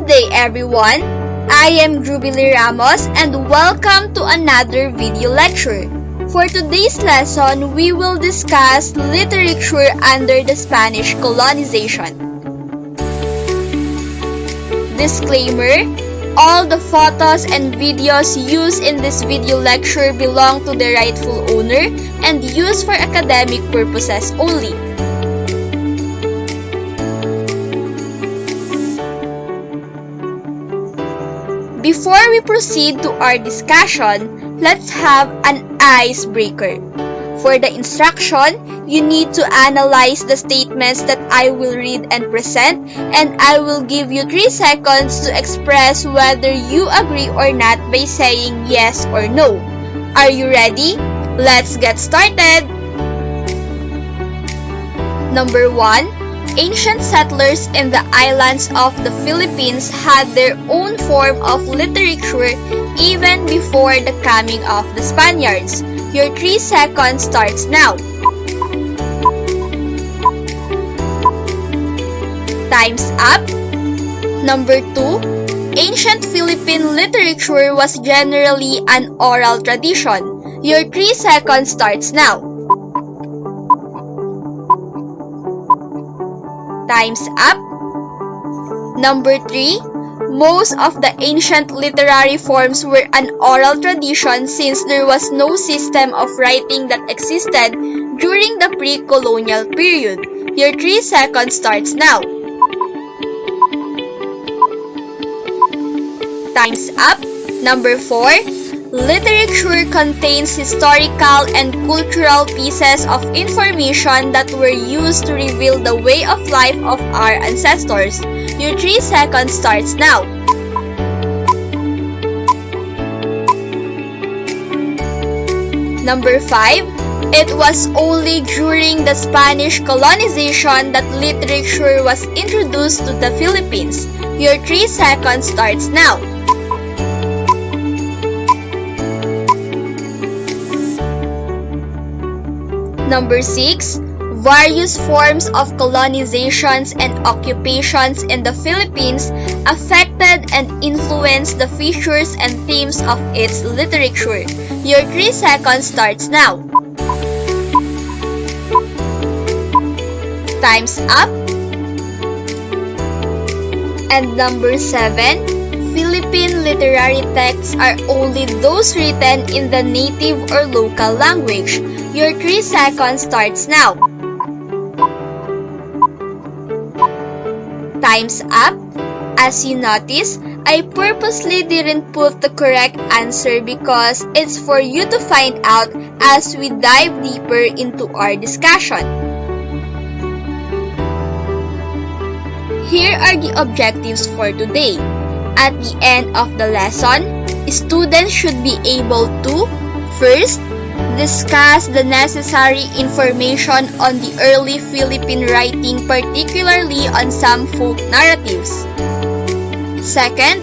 day everyone! I am Jubilee Ramos and welcome to another video lecture. For today's lesson, we will discuss literature under the Spanish colonization. Disclaimer: all the photos and videos used in this video lecture belong to the rightful owner and used for academic purposes only. Before we proceed to our discussion, let's have an icebreaker. For the instruction, you need to analyze the statements that I will read and present, and I will give you 3 seconds to express whether you agree or not by saying yes or no. Are you ready? Let's get started! Number 1. Ancient settlers in the islands of the Philippines had their own form of literature even before the coming of the Spaniards. Your 3 seconds starts now. Time's up. Number 2. Ancient Philippine literature was generally an oral tradition. Your 3 seconds starts now. Time's up. Number 3. Most of the ancient literary forms were an oral tradition since there was no system of writing that existed during the pre-colonial period. Your 3 seconds starts now. Time's up. Number 4. Literature contains historical and cultural pieces of information that were used to reveal the way of life of our ancestors. Your 3 seconds starts now. Number 5. It was only during the Spanish colonization that literature was introduced to the Philippines. Your 3 seconds starts now. Number 6. Various forms of colonizations and occupations in the Philippines affected and influenced the features and themes of its literature. Your 3 seconds starts now. Time's up. And number 7. Philippine literary texts are only those written in the native or local language. Your 3 seconds starts now. Time's up. As you notice, I purposely didn't put the correct answer because it's for you to find out as we dive deeper into our discussion. Here are the objectives for today. At the end of the lesson, students should be able to: first, discuss the necessary information on the early Philippine writing, particularly on some folk narratives. Second,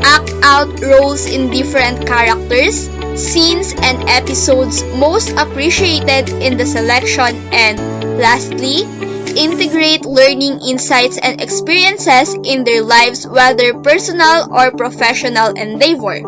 act out roles in different characters, scenes, and episodes most appreciated in the selection. And lastly, integrate learning insights and experiences in their lives, whether personal or professional endeavor.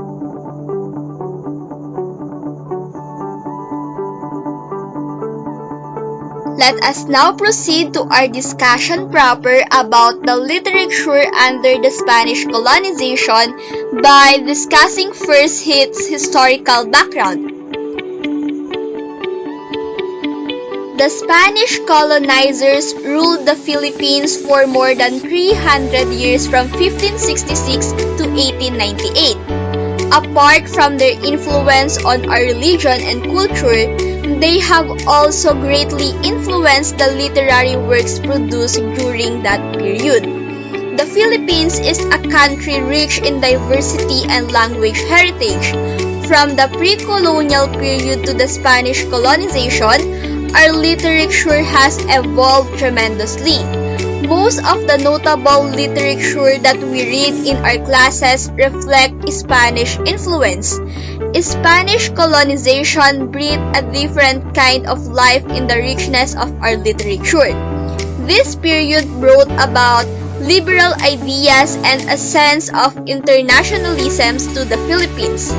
Let us now proceed to our discussion proper about the literature under the Spanish colonization by discussing first its historical background. The Spanish colonizers ruled the Philippines for more than 300 years from 1566 to 1898. Apart from their influence on our religion and culture, they have also greatly influenced the literary works produced during that period. The Philippines is a country rich in diversity and language heritage. From the pre-colonial period to the Spanish colonization, our literature has evolved tremendously. Most of the notable literature that we read in our classes reflect Spanish influence. Spanish colonization breathed a different kind of life in the richness of our literature. This period brought about liberal ideas, and a sense of internationalism to the Philippines.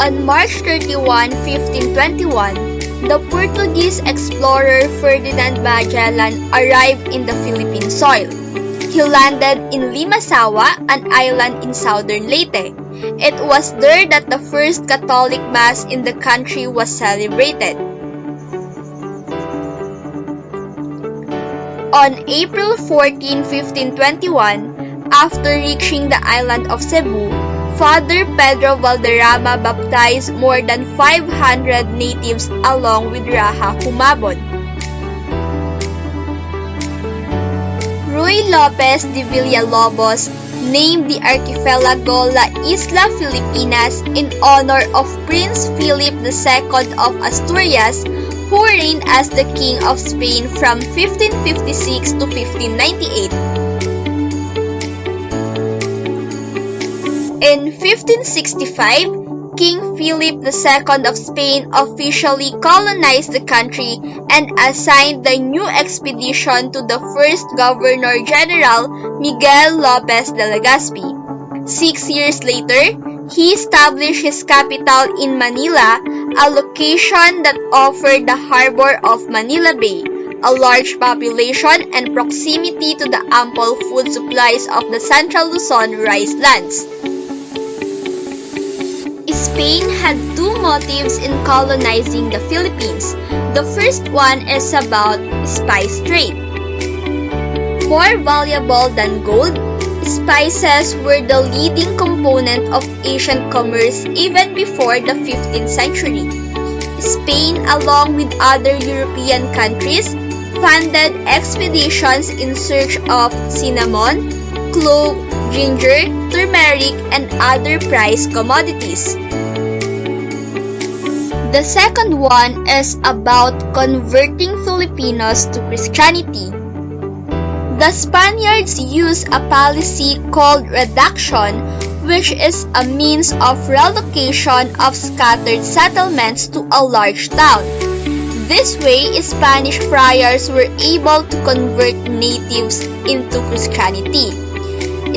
On March 31, 1521, the Portuguese explorer Ferdinand Magellan arrived in the Philippine soil. He landed in Limasawa, an island in southern Leyte. It was there that the first Catholic Mass in the country was celebrated. On April 14, 1521, after reaching the island of Cebu, Father Pedro Valderrama baptized more than 500 natives along with Raha Humabon. Ruy Lopez de Villalobos named the archipelago La Isla Filipinas in honor of Prince Philip II of Asturias, who reigned as the King of Spain from 1556 to 1598. In 1565, King Philip II of Spain officially colonized the country and assigned the new expedition to the first Governor-General, Miguel Lopez de Legazpi. 6 years later, he established his capital in Manila, a location that offered the harbor of Manila Bay, a large population, and proximity to the ample food supplies of the Central Luzon rice lands. Spain had two motives in colonizing the Philippines. The first one is about spice trade. More valuable than gold, spices were the leading component of Asian commerce even before the 15th century. Spain, along with other European countries, funded expeditions in search of cinnamon, clove, ginger, turmeric, and other prized commodities. The second one is about converting Filipinos to Christianity. The Spaniards used a policy called reduction, which is a means of relocation of scattered settlements to a large town. This way, Spanish friars were able to convert natives into Christianity.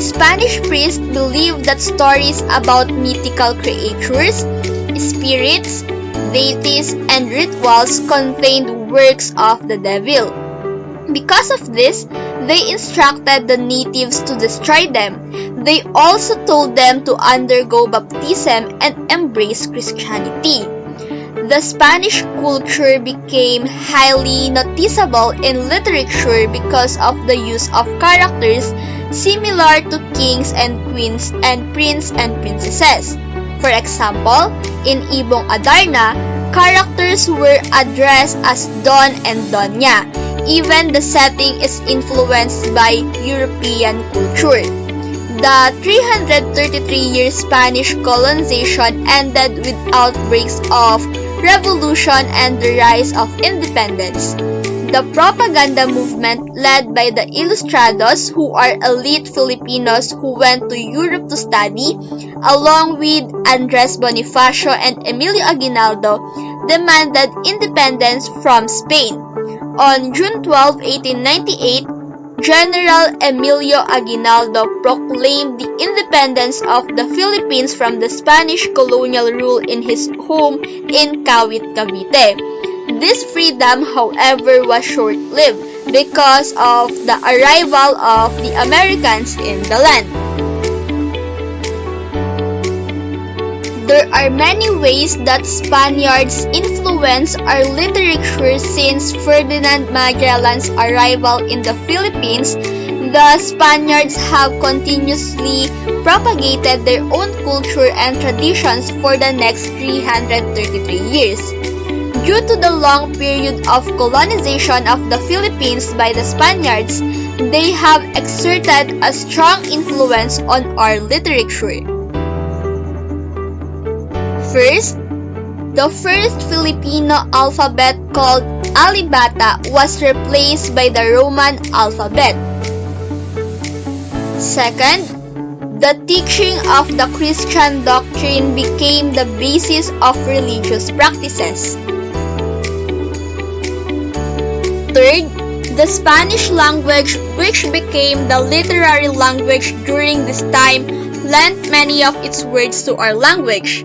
Spanish priests believed that stories about mythical creatures, spirits, deities, and rituals contained works of the devil. Because of this, they instructed the natives to destroy them. They also told them to undergo baptism and embrace Christianity. The Spanish culture became highly noticeable in literature because of the use of characters similar to kings and queens and prince and princesses. For example, in Ibong Adarna, characters were addressed as Don and Doña. Even the setting is influenced by European culture. The 333-year Spanish colonization ended with outbreaks of revolution and the rise of independence. The propaganda movement led by the Ilustrados, who are elite Filipinos who went to Europe to study, along with Andres Bonifacio and Emilio Aguinaldo, demanded independence from Spain. On June 12, 1898, General Emilio Aguinaldo proclaimed the independence of the Philippines from the Spanish colonial rule in his home in Cavite. This freedom, however, was short-lived because of the arrival of the Americans in the land. There are many ways that Spaniards influenced our literature since Ferdinand Magellan's arrival in the Philippines. The Spaniards have continuously propagated their own culture and traditions for the next 333 years. Due to the long period of colonization of the Philippines by the Spaniards, they have exerted a strong influence on our literature. First, the first Filipino alphabet called Alibata was replaced by the Roman alphabet. Second, the teaching of the Christian doctrine became the basis of religious practices. Third, the Spanish language, which became the literary language during this time, lent many of its words to our language.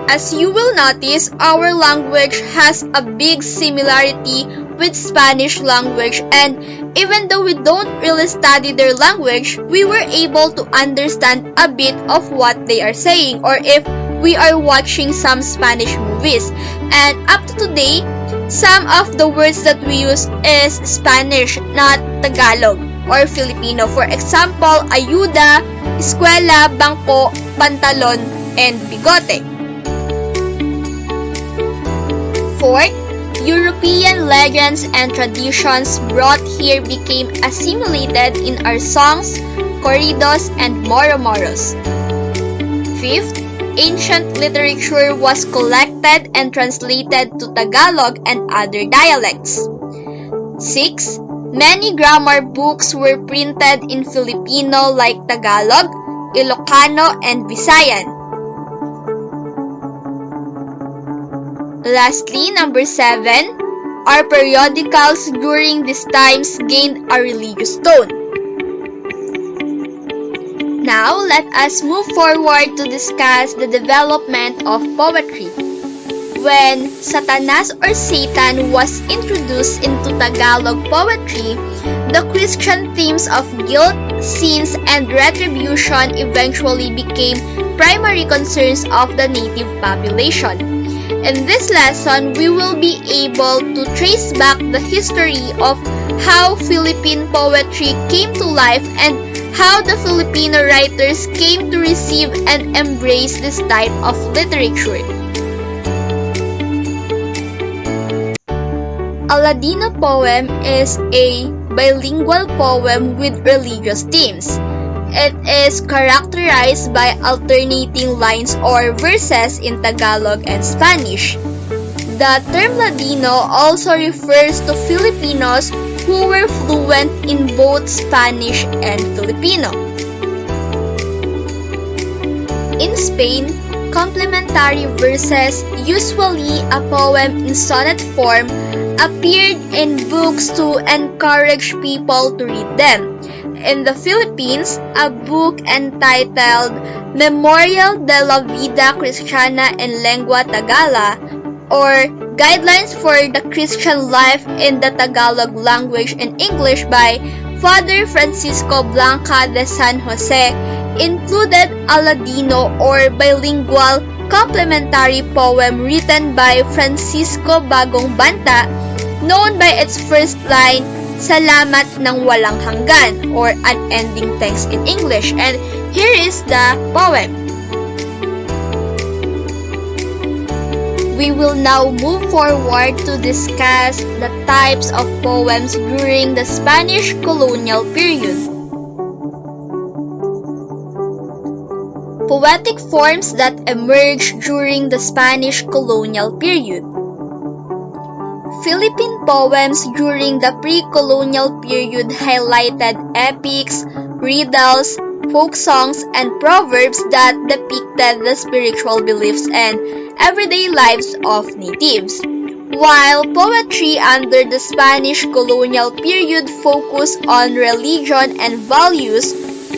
As you will notice, our language has a big similarity with Spanish language, and even though we don't really study their language, we were able to understand a bit of what they are saying, or if we are watching some Spanish movies. And up to today, some of the words that we use is Spanish, not Tagalog or Filipino. For example, ayuda, eskwela, bangko, pantalon, and bigote. Fourth, European legends and traditions brought here became assimilated in our songs, corridos, and moro-moros. Fifth, ancient literature was collected and translated to Tagalog and other dialects. 6. Many grammar books were printed in Filipino like Tagalog, Ilocano, and Visayan. Lastly, number 7, our periodicals during these times gained a religious tone. Now, let us move forward to discuss the development of poetry. When Satanas or Satan was introduced into Tagalog poetry, the Christian themes of guilt, sins, and retribution eventually became primary concerns of the native population. In this lesson, we will be able to trace back the history of how Philippine poetry came to life and how the Filipino writers came to receive and embrace this type of literature. A Ladino poem is a bilingual poem with religious themes. It is characterized by alternating lines or verses in Tagalog and Spanish. The term Ladino also refers to Filipinos who were fluent in both Spanish and Filipino. In Spain, complementary verses, usually a poem in sonnet form, appeared in books to encourage people to read them. In the Philippines, a book entitled Memorial de la Vida Cristiana en Lengua Tagala, or Guidelines for the Christian Life in the Tagalog Language and English by Father Francisco Blanca de San Jose, included a Ladino or bilingual complementary poem written by Francisco Bagong Banta, known by its first line, Salamat ng walang hanggan, or unending thanks in English. And here is the poem. We will now move forward to discuss the types of poems during the Spanish colonial period. Poetic forms that emerged during the Spanish colonial period. Philippine poems during the pre-colonial period highlighted epics, riddles, folk songs, and proverbs that depicted the spiritual beliefs and everyday lives of natives, while poetry under the Spanish colonial period focused on religion and values,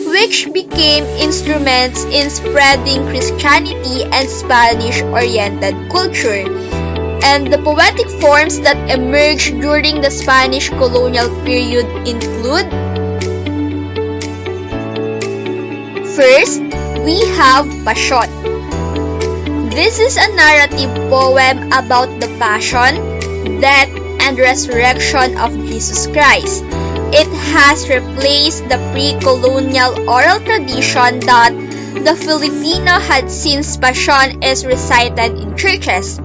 which became instruments in spreading Christianity and Spanish-oriented culture. And the poetic forms that emerged during the Spanish colonial period include: first, we have Passion. This is a narrative poem about the passion, death, and resurrection of Jesus Christ. It has replaced the pre-colonial oral tradition that the Filipino had since Passion is recited in churches.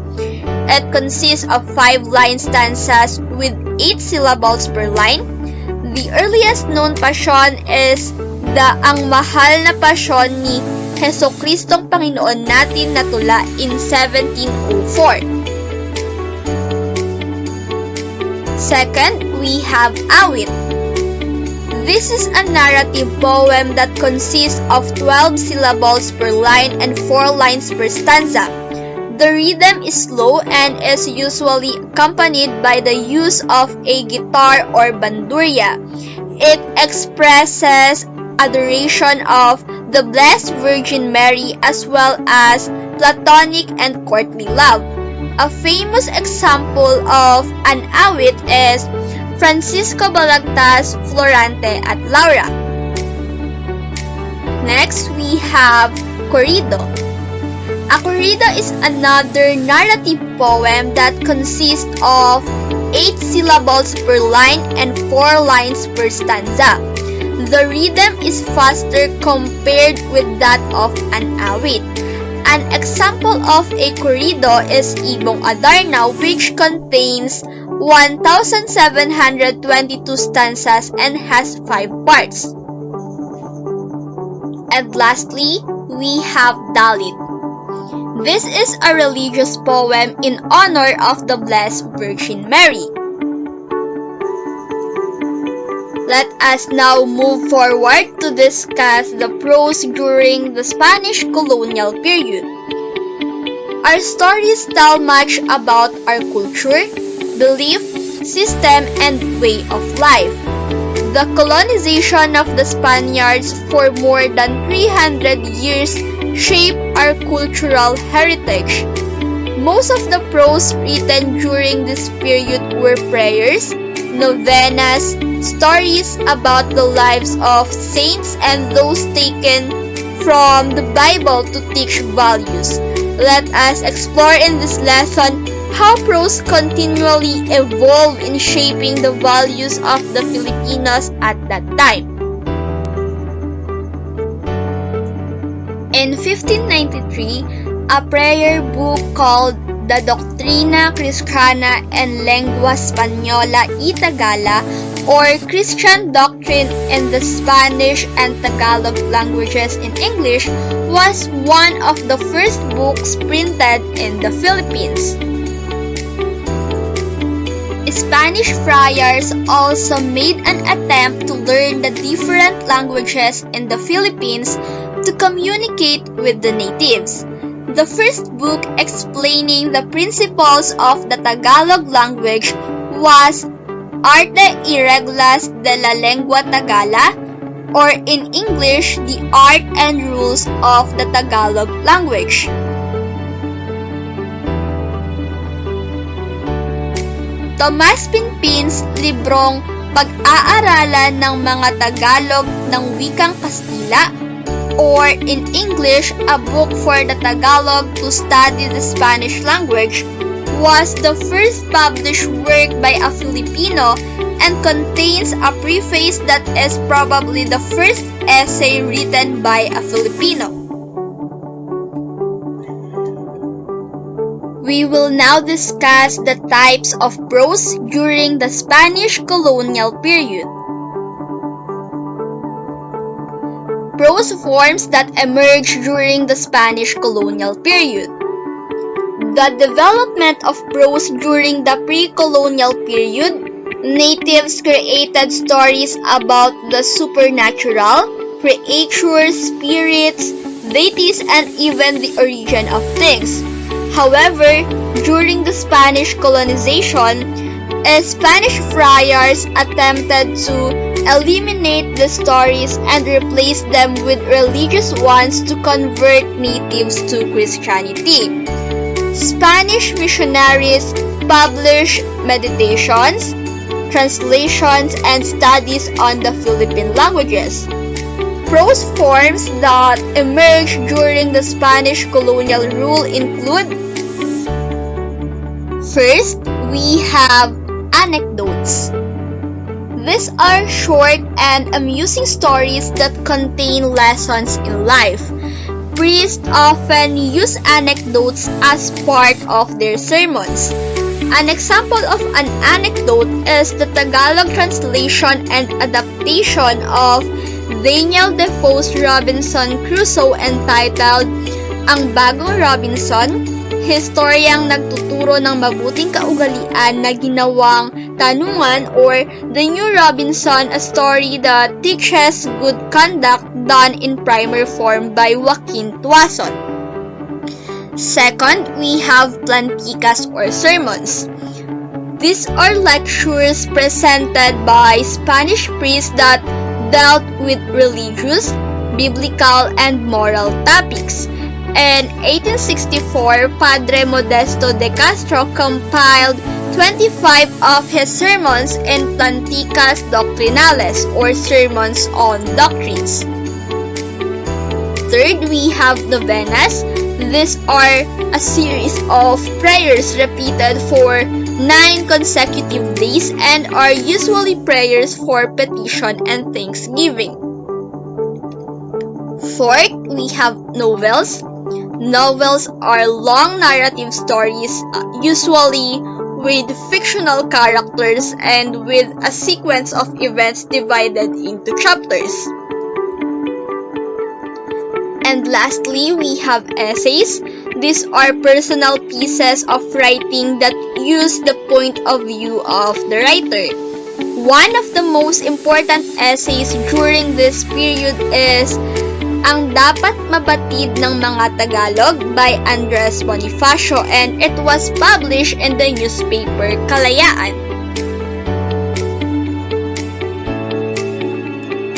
It consists of 5-line stanzas with 8 syllables per line. The earliest known passion is the Ang Mahal na Pasyon ni Jesucristong Panginoon natin na tula in 1704. Second, we have Awit. This is a narrative poem that consists of 12 syllables per line and 4 lines per stanza. The rhythm is slow and is usually accompanied by the use of a guitar or bandurria. It expresses adoration of the Blessed Virgin Mary as well as platonic and courtly love. A famous example of an awit is Francisco Balagtas' Florante at Laura. Next, we have corrido. A corrido is another narrative poem that consists of 8 syllables per line and 4 lines per stanza. The rhythm is faster compared with that of an awit. An example of a corrido is Ibong Adarna, which contains 1,722 stanzas and has 5 parts. And lastly, we have Dalit. This is a religious poem in honor of the Blessed Virgin Mary. Let us now move forward to discuss the prose during the Spanish colonial period. Our stories tell much about our culture, belief, system, and way of life. The colonization of the Spaniards for more than 300 years shaped our cultural heritage. Most of the prose written during this period were prayers, novenas, stories about the lives of saints, and those taken from the Bible to teach values. Let us explore in this lesson how prose continually evolved in shaping the values of the Filipinos at that time. In 1593, a prayer book called the Doctrina Cristiana en Lengua Española y Tagala, or Christian Doctrine in the Spanish and Tagalog languages in English, was one of the first books printed in the Philippines. Spanish friars also made an attempt to learn the different languages in the Philippines to communicate with the natives. The first book explaining the principles of the Tagalog language was Arte y Reglas de la Lengua Tagala, or in English, The Art and Rules of the Tagalog Language. Tomas Pinpin's librong Pag-aaralan ng mga Tagalog ng Wikang Kastila, or in English, A Book for the Tagalog to Study the Spanish Language, was the first published work by a Filipino and contains a preface that is probably the first essay written by a Filipino. We will now discuss the types of prose during the Spanish colonial period. Prose forms that emerged during the Spanish colonial period. The development of prose during the pre-colonial period, natives created stories about the supernatural, creatures, spirits, deities, and even the origin of things. However, during the Spanish colonization, Spanish friars attempted to eliminate the stories and replace them with religious ones to convert natives to Christianity. Spanish missionaries published meditations, translations, and studies on the Philippine languages. Prose forms that emerged during the Spanish colonial rule include: first, we have anecdotes. These are short and amusing stories that contain lessons in life. Priests often use anecdotes as part of their sermons. An example of an anecdote is the Tagalog translation and adaptation of Daniel Defoe's Robinson Crusoe entitled Ang Bagong Robinson, historyang nagtuturo ng mabuting kaugalian na ginawang tanungan, or The New Robinson, a story that teaches good conduct, done in primer form by Joaquin Tuason. Second, we have planticas or sermons. These are lectures presented by Spanish priests that dealt with religious, biblical, and moral topics. In 1864, Padre Modesto de Castro compiled 25 of his sermons in Planticas Doctrinales or sermons on doctrines. Third, we have novenas. These are a series of prayers repeated for 9 consecutive days and are usually prayers for petition and thanksgiving. Fourth, we have novels. Novels are long narrative stories, usually with fictional characters and with a sequence of events divided into chapters. And lastly, we have essays. These are personal pieces of writing that use the point of view of the writer. One of the most important essays during this period is Ang Dapat Mabatid ng Mga Tagalog by Andres Bonifacio, and it was published in the newspaper Kalayaan.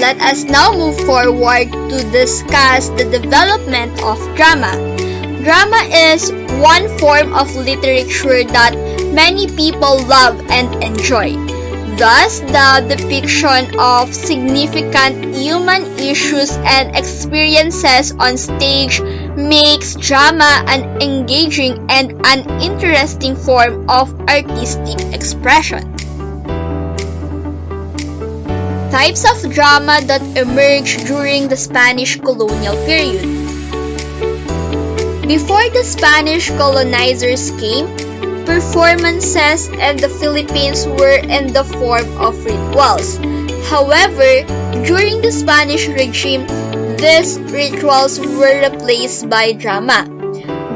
Let us now move forward to discuss the development of drama. Drama is one form of literature that many people love and enjoy. Thus, the depiction of significant human issues and experiences on stage makes drama an engaging and an interesting form of artistic expression. Types of drama that emerged during the Spanish colonial period. Before the Spanish colonizers came, performances in the Philippines were in the form of rituals. However, during the Spanish regime, these rituals were replaced by drama.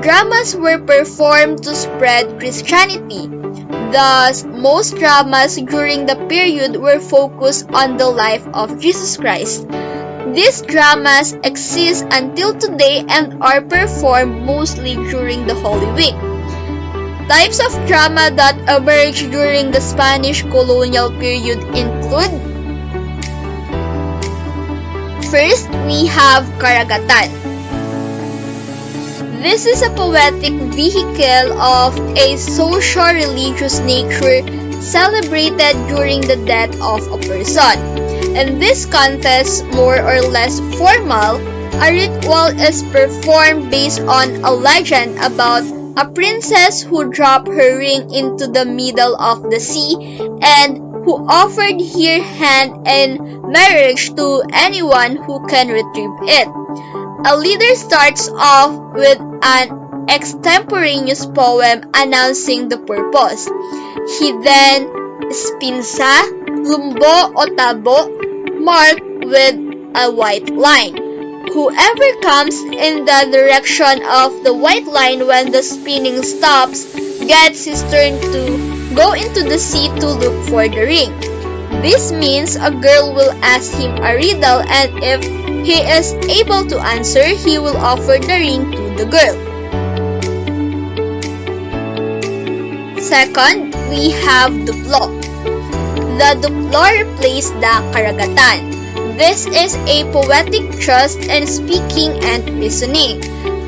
Dramas were performed to spread Christianity. Thus, most dramas during the period were focused on the life of Jesus Christ. These dramas exist until today and are performed mostly during the Holy Week. Types of drama that emerged during the Spanish colonial period include: first, we have karagatan. This is a poetic vehicle of a social-religious nature celebrated during the death of a person. In this context, more or less formal, a ritual is performed based on a legend about a princess who dropped her ring into the middle of the sea and who offered her hand in marriage to anyone who can retrieve it. A leader starts off with an extemporaneous poem announcing the purpose. He then spinsa, lumbo o tabo, marked with a white line. Whoever comes in the direction of the white line when the spinning stops gets his turn to go into the sea to look for the ring. This means a girl will ask him a riddle, and if he is able to answer, he will offer the ring to the girl. Second, we have duplo. The duplo replaced the karagatan. This is a poetic trust in speaking and reasoning.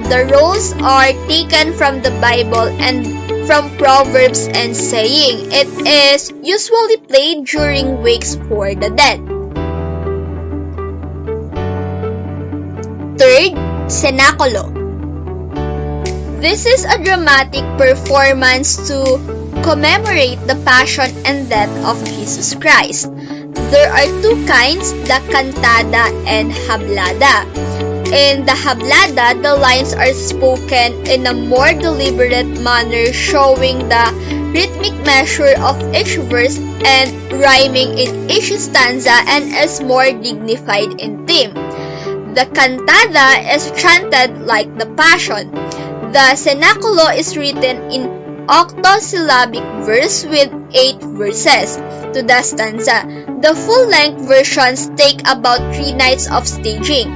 The roles are taken from the Bible and from proverbs and saying. It is usually played during wakes for the dead. Third, cenaculo. This is a dramatic performance to commemorate the passion and death of Jesus Christ. There are two kinds, the cantada and hablada. In the hablada, the lines are spoken in a more deliberate manner, showing the rhythmic measure of each verse and rhyming in each stanza, and is more dignified in theme. The cantada is chanted like the Passion. The cenaculo is written in octosyllabic verse with 8 verses to the stanza. The full-length versions take about 3 nights of staging.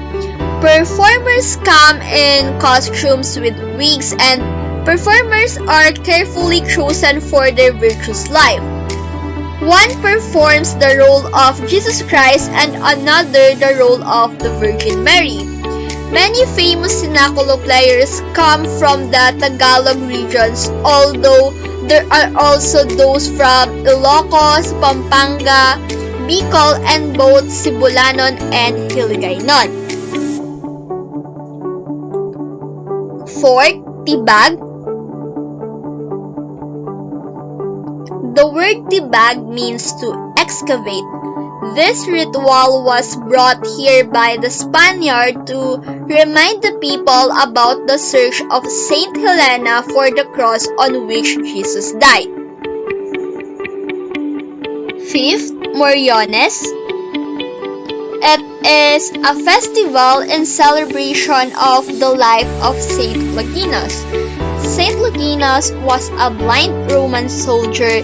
Performers come in costumes with wigs, and performers are carefully chosen for their virtuous life. One performs the role of Jesus Christ and another the role of the Virgin Mary. Many famous sinaculo players come from the Tagalog regions, although there are also those from Ilocos, Pampanga, Bicol, and both Sibulanon and Hiligaynon. Fourth, tibag. The word tibag means to excavate. This ritual was brought here by the Spaniards to remind the people about the search of Saint Helena for the cross on which Jesus died. Fifth, Moriones. It is a festival in celebration of the life of Saint Longinos. Saint Longinos was a blind Roman soldier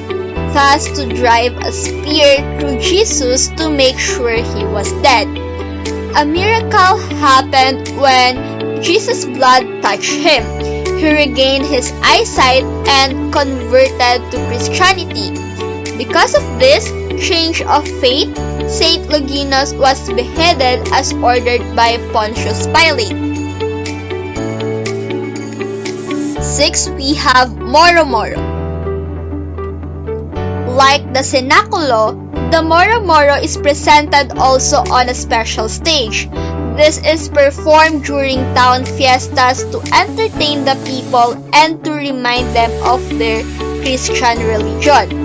tasked to drive a spear through Jesus to make sure he was dead. A miracle happened when Jesus' blood touched him. He regained his eyesight and converted to Christianity. Because of this change of faith, Saint Longinos was beheaded as ordered by Pontius Pilate. 6. We have Moro Moro. Like the cenaculo, the Moro Moro is presented also on a special stage. This is performed during town fiestas to entertain the people and to remind them of their Christian religion.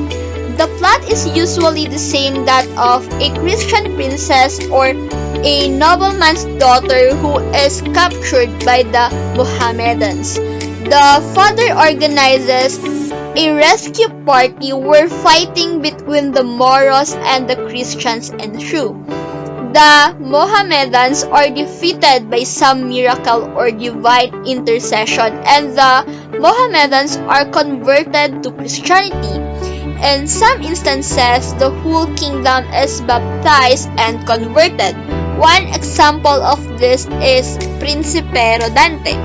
The plot is usually the same that of a Christian princess or a nobleman's daughter who is captured by the Mohammedans. The father organizes a rescue party where fighting between the Moros and the Christians ensue. The Mohammedans are defeated by some miracle or divine intercession, and the Mohammedans are converted to Christianity. In some instances, the whole kingdom is baptized and converted. One example of this is Principe Rodante.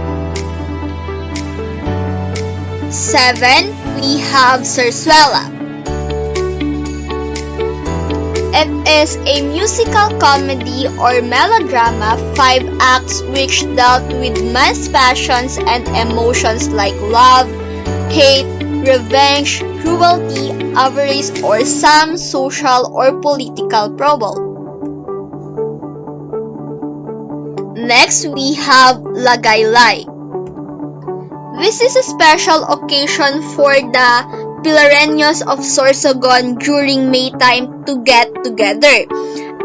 7. We have Zarzuela. It is a musical comedy or melodrama, 5 acts which dealt with man's passions and emotions like love, hate, revenge, cruelty, avarice, or some social or political trouble. Next, we have Lagaylay. This is a special occasion for the Pilareños of Sorsogon during May time to get together.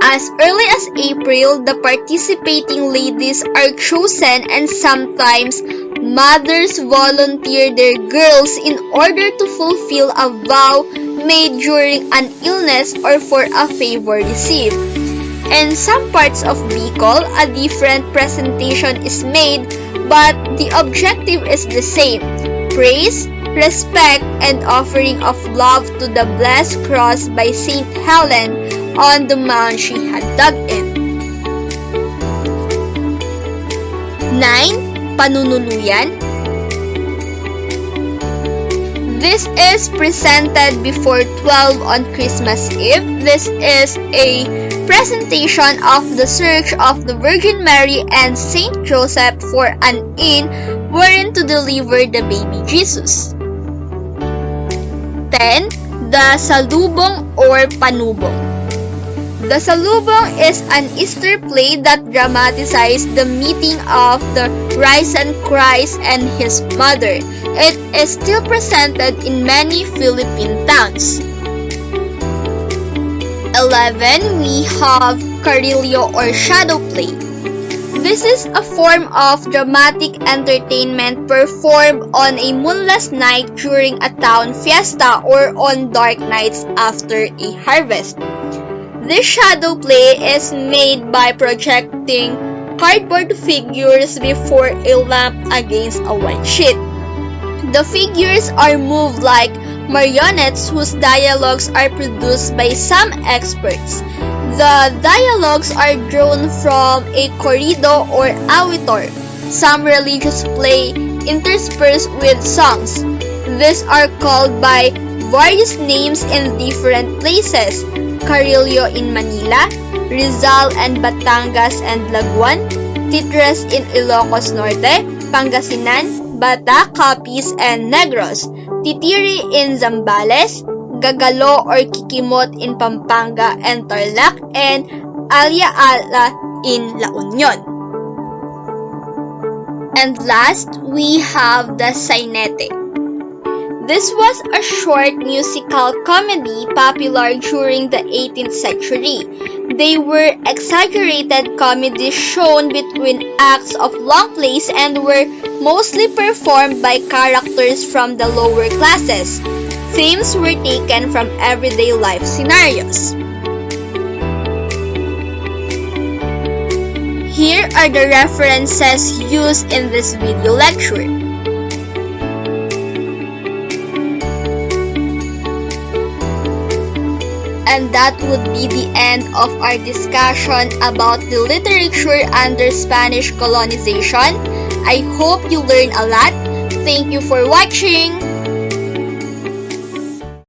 As early as April, the participating ladies are chosen and sometimes mothers volunteer their girls in order to fulfill a vow made during an illness or for a favor received. In some parts of Bicol, a different presentation is made, but the objective is the same: praise, respect, and offering of love to the blessed cross by Saint Helen on the mound she had dug in. 9. Panunuluyan. This is presented before 12 on Christmas Eve. This is a presentation of the search of the Virgin Mary and Saint Joseph for an inn wherein to deliver the baby Jesus. 10. The Salubong or Panubong. The Salubong is an Easter play that dramatizes the meeting of the risen Christ and his mother. It is still presented in many Philippine towns. 11. We have Carillo or shadow play. This is a form of dramatic entertainment performed on a moonless night during a town fiesta or on dark nights after a harvest. This shadow play is made by projecting cardboard figures before a lamp against a white sheet. The figures are moved like marionettes whose dialogues are produced by some experts. The dialogues are drawn from a corrido or awitor, some religious play interspersed with songs. These are called by various names in different places: Carillo in Manila, Rizal and Batangas and Laguan, Titres in Ilocos Norte, Pangasinan, Bata, Capiz and Negros, Titiri in Zambales, Gagalo or Kikimot in Pampanga and Tarlac, and Alya-ala in La Union. And last, we have the sainete. This was a short musical comedy popular during the 18th century. They were exaggerated comedies shown between acts of long plays and were mostly performed by characters from the lower classes. Themes were taken from everyday life scenarios. Here are the references used in this video lecture. And that would be the end of our discussion about the literature under Spanish colonization. I hope you learned a lot. Thank you for watching.